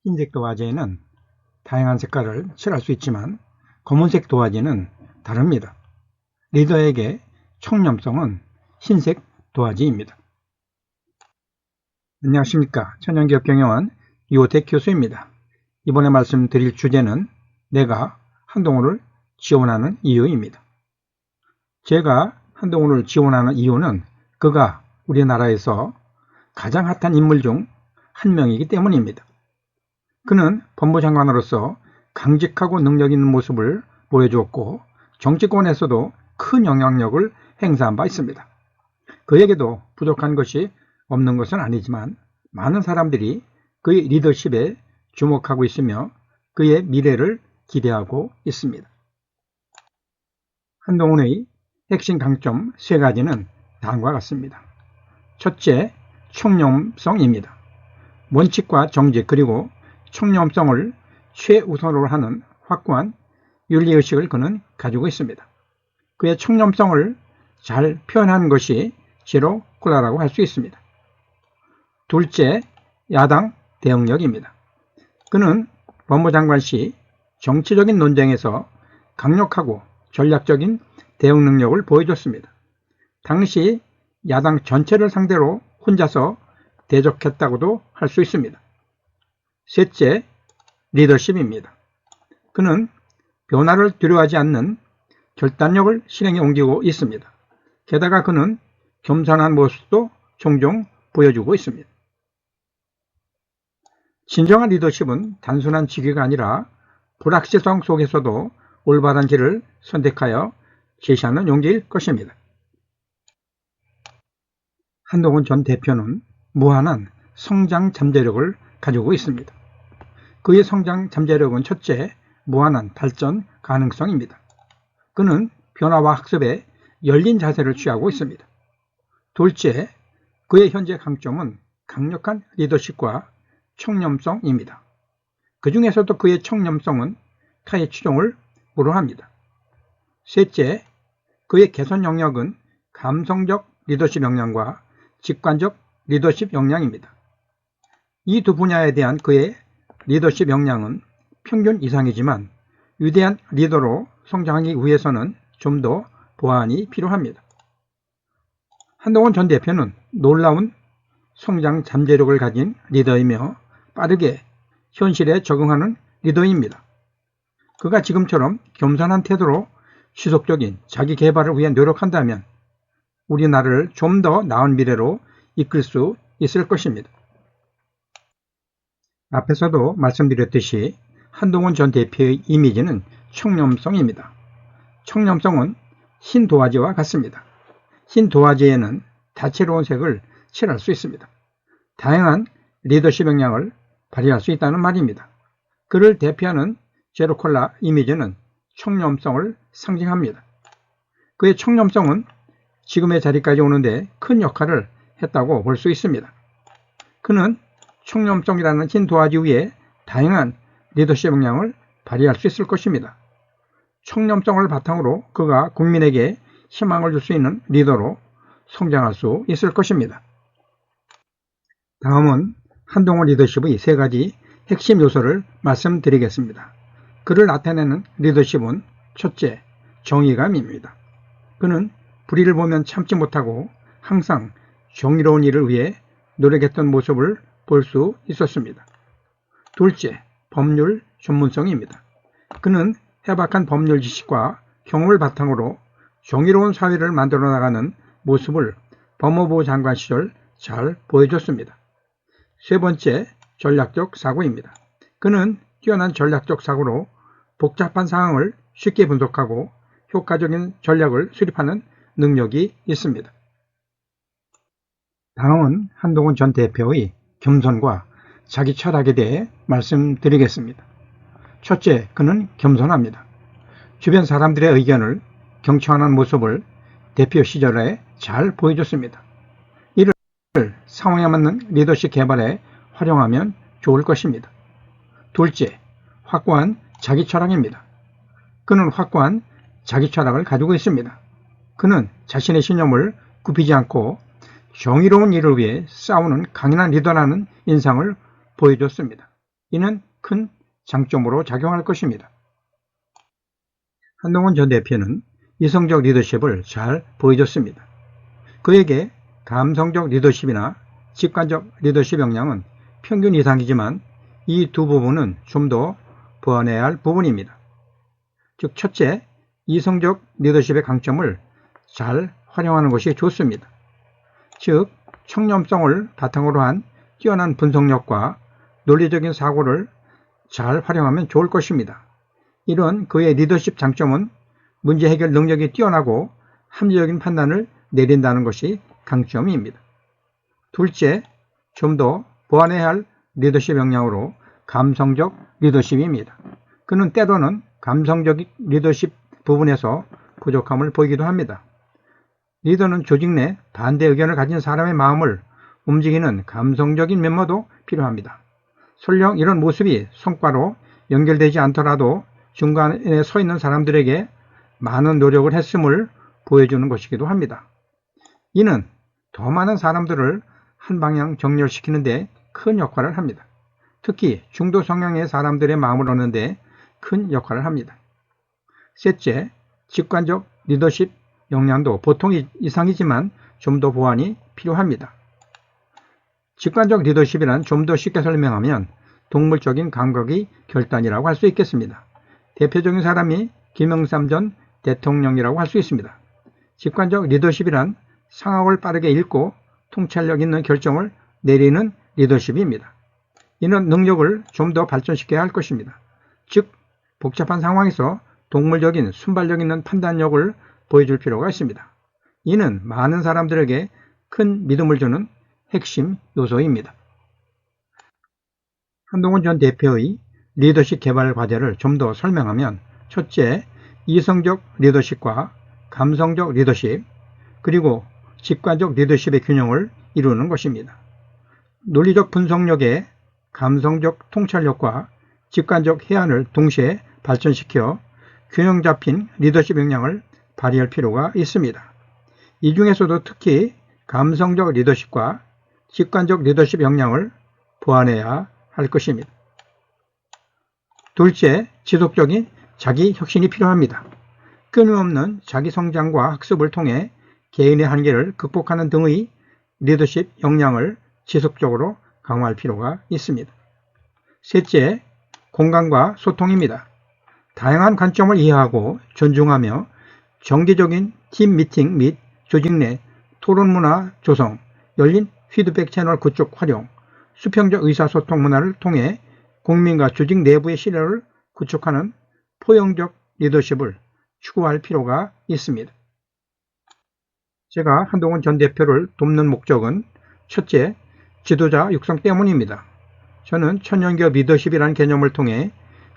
흰색 도화지에는 다양한 색깔을 칠할 수 있지만 검은색 도화지는 다릅니다. 리더에게 청렴성은 흰색 도화지입니다. 안녕하십니까. 천연기업경영원 이호택 교수입니다. 이번에 말씀드릴 주제는 내가 한동훈을 지원하는 이유입니다. 제가 한동훈을 지원하는 이유는 그가 우리나라에서 가장 핫한 인물 중 한 명이기 때문입니다. 그는 법무장관으로서 강직하고 능력 있는 모습을 보여주었고 정치권에서도 큰 영향력을 행사한 바 있습니다. 그에게도 부족한 것이 없는 것은 아니지만 많은 사람들이 그의 리더십에 주목하고 있으며 그의 미래를 기대하고 있습니다. 한동훈의 핵심 강점 3가지는 다음과 같습니다. 첫째, 청렴성입니다. 원칙과 정직 그리고 청렴성을 최우선으로 하는 확고한 윤리의식을 그는 가지고 있습니다. 그의 청렴성을 잘 표현하는 것이 제로 콜라라고 할 수 있습니다. 둘째, 야당 대응력입니다. 그는 법무장관 시 정치적인 논쟁에서 강력하고 전략적인 대응 능력을 보여줬습니다. 당시 야당 전체를 상대로 혼자서 대적했다고도 할 수 있습니다. 셋째, 리더십입니다. 그는 변화를 두려워하지 않는 결단력을 실행에 옮기고 있습니다. 게다가 그는 겸손한 모습도 종종 보여주고 있습니다. 진정한 리더십은 단순한 직위가 아니라 불확실성 속에서도 올바른 길을 선택하여 제시하는 용기일 것입니다. 한동훈 전 대표는 무한한 성장 잠재력을 가지고 있습니다. 그의 성장 잠재력은 첫째, 무한한 발전 가능성입니다. 그는 변화와 학습에 열린 자세를 취하고 있습니다. 둘째, 그의 현재 강점은 강력한 리더십과 청렴성입니다. 그 중에서도 그의 청렴성은 타의 추종을 불허합니다. 셋째, 그의 개선 영역은 감성적 리더십 역량과 직관적 리더십 역량입니다. 이 두 분야에 대한 그의 리더십 역량은 평균 이상이지만 위대한 리더로 성장하기 위해서는 좀 더 보완이 필요합니다. 한동훈 전 대표는 놀라운 성장 잠재력을 가진 리더이며 빠르게 현실에 적응하는 리더입니다. 그가 지금처럼 겸손한 태도로 지속적인 자기 개발을 위해 노력한다면 우리나라를 좀 더 나은 미래로 이끌 수 있을 것입니다. 앞에서도 말씀드렸듯이 한동훈 전 대표의 이미지는 청렴성입니다. 청렴성은 흰 도화지와 같습니다. 흰 도화지에는 다채로운 색을 칠할 수 있습니다. 다양한 리더십 역량을 발휘할 수 있다는 말입니다. 그를 대표하는 제로콜라 이미지는 청렴성을 상징합니다. 그의 청렴성은 지금의 자리까지 오는데 큰 역할을 했다고 볼 수 있습니다. 그는 청렴성이라는 흰 도화지 위에 다양한 리더십 역량을 발휘할 수 있을 것입니다. 청렴성을 바탕으로 그가 국민에게 희망을 줄 수 있는 리더로 성장할 수 있을 것입니다. 다음은 한동훈 리더십의 3가지 핵심 요소를 말씀드리겠습니다. 그를 나타내는 리더십은 첫째, 정의감입니다. 그는 불의를 보면 참지 못하고 항상 정의로운 일을 위해 노력했던 모습을 볼 수 있었습니다. 둘째, 법률 전문성입니다. 그는 해박한 법률 지식과 경험을 바탕으로 정의로운 사회를 만들어 나가는 모습을 법무부 장관 시절 잘 보여줬습니다. 세 번째, 전략적 사고입니다. 그는 뛰어난 전략적 사고로 복잡한 상황을 쉽게 분석하고 효과적인 전략을 수립하는 능력이 있습니다. 다음은 한동훈 전 대표의 겸손과 자기 철학에 대해 말씀드리겠습니다. 첫째, 그는 겸손합니다. 주변 사람들의 의견을 경청하는 모습을 대표 시절에 잘 보여줬습니다. 이를 상황에 맞는 리더십 개발에 활용하면 좋을 것입니다. 둘째, 확고한 자기 철학입니다. 그는 확고한 자기 철학을 가지고 있습니다. 그는 자신의 신념을 굽히지 않고 정의로운 일을 위해 싸우는 강인한 리더라는 인상을 보여줬습니다. 이는 큰 장점으로 작용할 것입니다. 한동훈 전 대표는 이성적 리더십을 잘 보여줬습니다. 그에게 감성적 리더십이나 직관적 리더십 역량은 평균 이상이지만 이 두 부분은 좀 더 보완해야 할 부분입니다. 즉, 첫째, 이성적 리더십의 강점을 잘 활용하는 것이 좋습니다. 즉, 청렴성을 바탕으로 한 뛰어난 분석력과 논리적인 사고를 잘 활용하면 좋을 것입니다. 이런 그의 리더십 장점은 문제 해결 능력이 뛰어나고 합리적인 판단을 내린다는 것이 강점입니다. 둘째, 좀 더 보완해야 할 리더십 역량으로 감성적 리더십입니다. 그는 때로는 감성적 리더십 부분에서 부족함을 보이기도 합니다. 리더는 조직 내 반대 의견을 가진 사람의 마음을 움직이는 감성적인 면모도 필요합니다. 설령 이런 모습이 성과로 연결되지 않더라도 중간에 서 있는 사람들에게 많은 노력을 했음을 보여주는 것이기도 합니다. 이는 더 많은 사람들을 한 방향 정렬시키는 데 큰 역할을 합니다. 특히 중도 성향의 사람들의 마음을 얻는 데 큰 역할을 합니다. 셋째, 직관적 리더십 역량도 보통 이상이지만 좀 더 보완이 필요합니다. 직관적 리더십이란 좀 더 쉽게 설명하면 동물적인 감각의 결단이라고 할 수 있겠습니다. 대표적인 사람이 김영삼 전 대통령이라고 할 수 있습니다. 직관적 리더십이란 상황을 빠르게 읽고 통찰력 있는 결정을 내리는 리더십입니다. 이는 능력을 좀 더 발전시켜야 할 것입니다. 즉, 복잡한 상황에서 동물적인 순발력 있는 판단력을 보여줄 필요가 있습니다. 이는 많은 사람들에게 큰 믿음을 주는 핵심 요소입니다. 한동훈 전 대표의 리더십 개발 과제를 좀 더 설명하면, 첫째, 이성적 리더십과 감성적 리더십, 그리고 직관적 리더십의 균형을 이루는 것입니다. 논리적 분석력에 감성적 통찰력과 직관적 해안을 동시에 발전시켜 균형 잡힌 리더십 역량을 발휘할 필요가 있습니다. 이 중에서도 특히 감성적 리더십과 직관적 리더십 역량을 보완해야 할 것입니다. 둘째, 지속적인 자기 혁신이 필요합니다. 끊임없는 자기 성장과 학습을 통해 개인의 한계를 극복하는 등의 리더십 역량을 지속적으로 강화할 필요가 있습니다. 셋째, 공감과 소통입니다. 다양한 관점을 이해하고 존중하며 정기적인 팀 미팅 및 조직 내 토론 문화 조성, 열린 피드백 채널 구축 활용, 수평적 의사소통 문화를 통해 국민과 조직 내부의 신뢰를 구축하는 포용적 리더십을 추구할 필요가 있습니다. 제가 한동훈 전 대표를 돕는 목적은 첫째, 지도자 육성 때문입니다. 저는 천연기업 리더십이라는 개념을 통해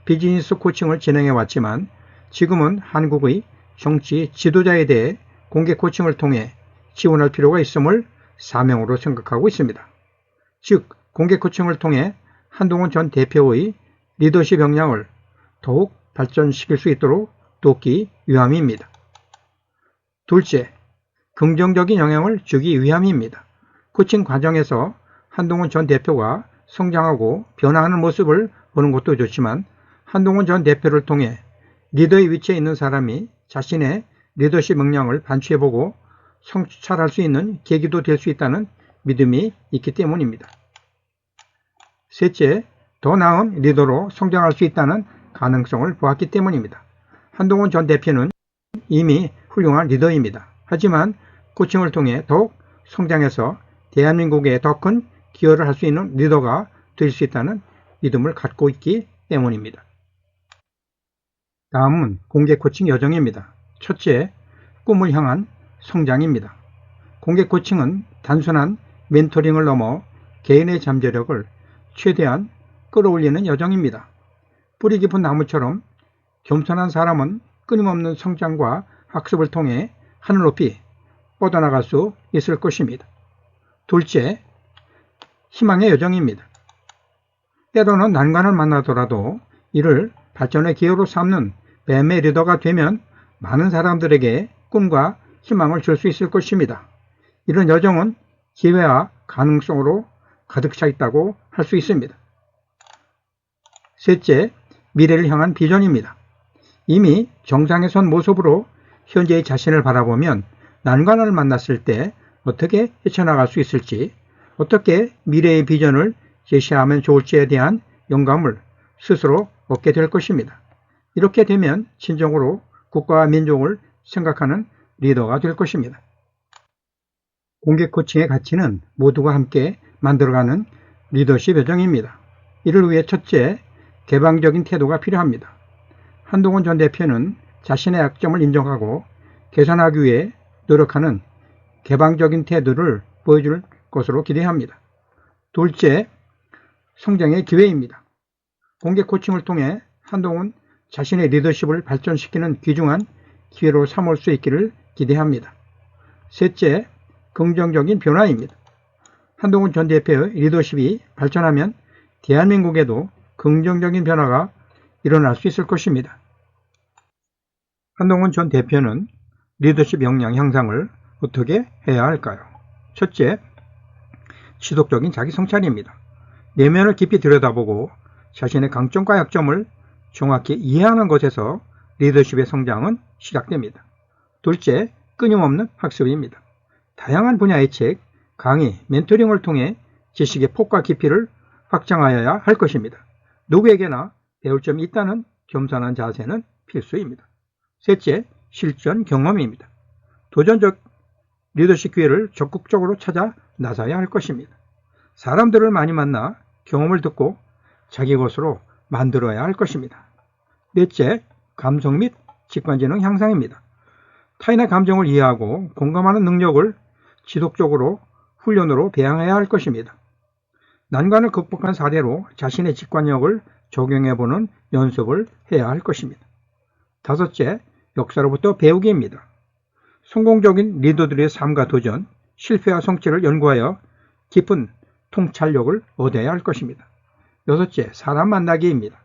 비즈니스 코칭을 진행해 왔지만 지금은 한국의 정치 지도자에 대해 공개 코칭을 통해 지원할 필요가 있음을 사명으로 생각하고 있습니다. 즉, 공개 코칭을 통해 한동훈 전 대표의 리더십 역량을 더욱 발전시킬 수 있도록 돕기 위함입니다. 둘째, 긍정적인 영향을 주기 위함입니다. 코칭 과정에서 한동훈 전 대표가 성장하고 변화하는 모습을 보는 것도 좋지만 한동훈 전 대표를 통해 리더의 위치에 있는 사람이 자신의 리더십 역량을 반추해보고 성찰할 수 있는 계기도 될 수 있다는 믿음이 있기 때문입니다. 셋째, 더 나은 리더로 성장할 수 있다는 가능성을 보았기 때문입니다. 한동훈 전 대표는 이미 훌륭한 리더입니다. 하지만 코칭을 통해 더욱 성장해서 대한민국에 더 큰 기여를 할 수 있는 리더가 될 수 있다는 믿음을 갖고 있기 때문입니다. 다음은 공개 코칭 여정입니다. 첫째, 꿈을 향한 성장입니다. 공개 코칭은 단순한 멘토링을 넘어 개인의 잠재력을 최대한 끌어올리는 여정입니다. 뿌리 깊은 나무처럼 겸손한 사람은 끊임없는 성장과 학습을 통해 하늘 높이 뻗어나갈 수 있을 것입니다. 둘째, 희망의 여정입니다. 때로는 난관을 만나더라도 이를 발전의 기회로 삼는 뱀의 리더가 되면 많은 사람들에게 꿈과 희망을 줄 수 있을 것입니다. 이런 여정은 기회와 가능성으로 가득 차 있다고 할 수 있습니다. 셋째, 미래를 향한 비전입니다. 이미 정상에 선 모습으로 현재의 자신을 바라보면 난관을 만났을 때 어떻게 헤쳐나갈 수 있을지, 어떻게 미래의 비전을 제시하면 좋을지에 대한 영감을 스스로 얻게 될 것입니다. 이렇게 되면 진정으로 국가와 민족을 생각하는 리더가 될 것입니다. 공개 코칭의 가치는 모두가 함께 만들어가는 리더십 여정입니다. 이를 위해 첫째, 개방적인 태도가 필요합니다. 한동훈 전 대표는 자신의 약점을 인정하고 개선하기 위해 노력하는 개방적인 태도를 보여줄 것으로 기대합니다. 둘째, 성장의 기회입니다. 공개 코칭을 통해 한동훈 자신의 리더십을 발전시키는 귀중한 기회로 삼을 수 있기를 기대합니다. 셋째, 긍정적인 변화입니다. 한동훈 전 대표의 리더십이 발전하면 대한민국에도 긍정적인 변화가 일어날 수 있을 것입니다. 한동훈 전 대표는 리더십 역량 향상을 어떻게 해야 할까요? 첫째, 지속적인 자기 성찰입니다. 내면을 깊이 들여다보고 자신의 강점과 약점을 정확히 이해하는 것에서 리더십의 성장은 시작됩니다. 둘째, 끊임없는 학습입니다. 다양한 분야의 책, 강의, 멘토링을 통해 지식의 폭과 깊이를 확장하여야 할 것입니다. 누구에게나 배울 점이 있다는 겸손한 자세는 필수입니다. 셋째, 실전 경험입니다. 도전적 리더십 기회를 적극적으로 찾아 나서야 할 것입니다. 사람들을 많이 만나 경험을 듣고 자기 것으로 만들어야 할 것입니다. 넷째, 감성 및 직관지능 향상입니다. 타인의 감정을 이해하고 공감하는 능력을 지속적으로 훈련으로 배양해야 할 것입니다. 난관을 극복한 사례로 자신의 직관력을 적용해보는 연습을 해야 할 것입니다. 다섯째, 역사로부터 배우기입니다. 성공적인 리더들의 삶과 도전, 실패와 성취를 연구하여 깊은 통찰력을 얻어야 할 것입니다. 여섯째, 사람 만나기입니다.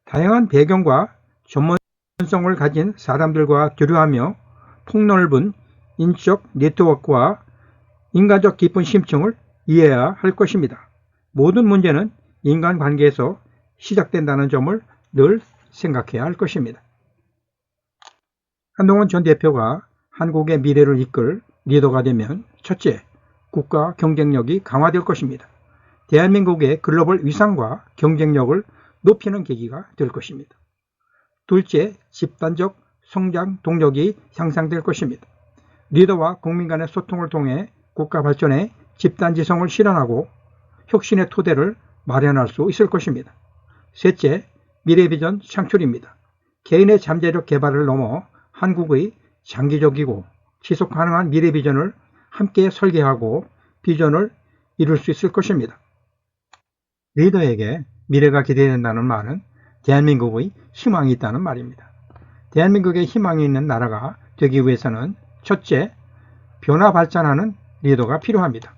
다양한 배경과 전문성을 가진 사람들과 교류하며 폭넓은 인적 네트워크와 인간적 깊은 심층을 이해해야 할 것입니다. 모든 문제는 인간관계에서 시작된다는 점을 늘 생각해야 할 것입니다. 한동훈 전 대표가 한국의 미래를 이끌 리더가 되면 첫째, 국가 경쟁력이 강화될 것입니다. 대한민국의 글로벌 위상과 경쟁력을 높이는 계기가 될 것입니다. 둘째, 집단적 성장 동력이 향상될 것입니다. 리더와 국민 간의 소통을 통해 국가 발전에 집단지성을 실현하고 혁신의 토대를 마련할 수 있을 것입니다. 셋째, 미래비전 창출입니다. 개인의 잠재력 개발을 넘어 한국의 장기적이고 지속가능한 미래비전을 함께 설계하고 비전을 이룰 수 있을 것입니다. 리더에게 미래가 기대된다는 말은 대한민국의 희망이 있다는 말입니다. 대한민국에 희망이 있는 나라가 되기 위해서는 첫째, 변화 발전하는 리더가 필요합니다.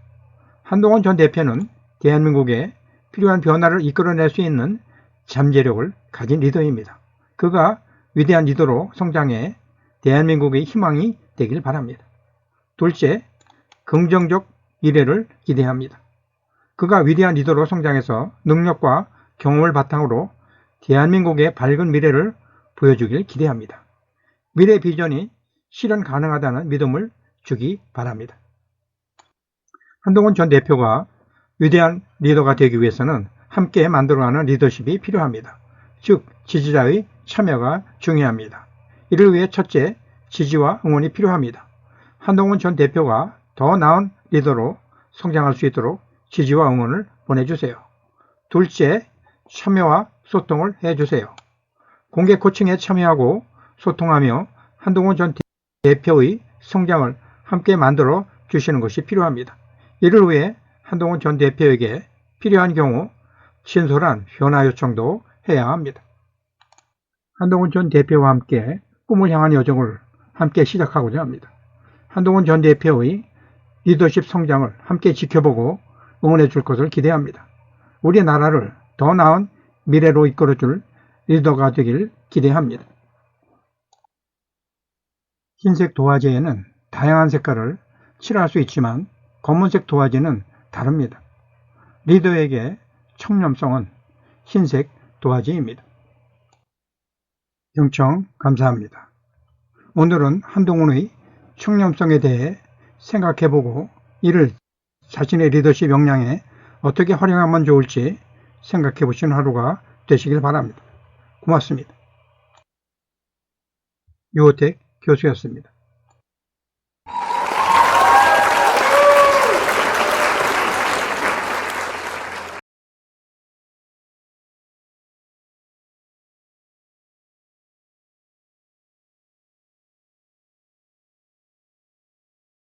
한동훈 전 대표는 대한민국에 필요한 변화를 이끌어낼 수 있는 잠재력을 가진 리더입니다. 그가 위대한 리더로 성장해 대한민국의 희망이 되길 바랍니다. 둘째, 긍정적 미래를 기대합니다. 그가 위대한 리더로 성장해서 능력과 경험을 바탕으로 대한민국의 밝은 미래를 보여주길 기대합니다. 미래 비전이 실현 가능하다는 믿음을 주기 바랍니다. 한동훈 전 대표가 위대한 리더가 되기 위해서는 함께 만들어가는 리더십이 필요합니다. 즉, 지지자의 참여가 중요합니다. 이를 위해 첫째, 지지와 응원이 필요합니다. 한동훈 전 대표가 더 나은 리더로 성장할 수 있도록 지지와 응원을 보내주세요. 둘째, 참여와 소통을 해주세요. 공개 코칭에 참여하고 소통하며 한동훈 전 대표의 성장을 함께 만들어 주시는 것이 필요합니다. 이를 위해 한동훈 전 대표에게 필요한 경우 진솔한 변화 요청도 해야 합니다. 한동훈 전 대표와 함께 꿈을 향한 여정을 함께 시작하고자 합니다. 한동훈 전 대표의 리더십 성장을 함께 지켜보고 응원해 줄 것을 기대합니다. 우리나라를 더 나은 미래로 이끌어줄 리더가 되길 기대합니다. 흰색 도화지에는 다양한 색깔을 칠할 수 있지만 검은색 도화지는 다릅니다. 리더에게 청렴성은 흰색 도화지입니다. 경청 감사합니다. 오늘은 한동훈의 청렴성에 대해 생각해보고 이를 자신의 리더십 역량에 어떻게 활용하면 좋을지 생각해보시는 하루가 되시길 바랍니다. 고맙습니다. 유호택 교수였습니다.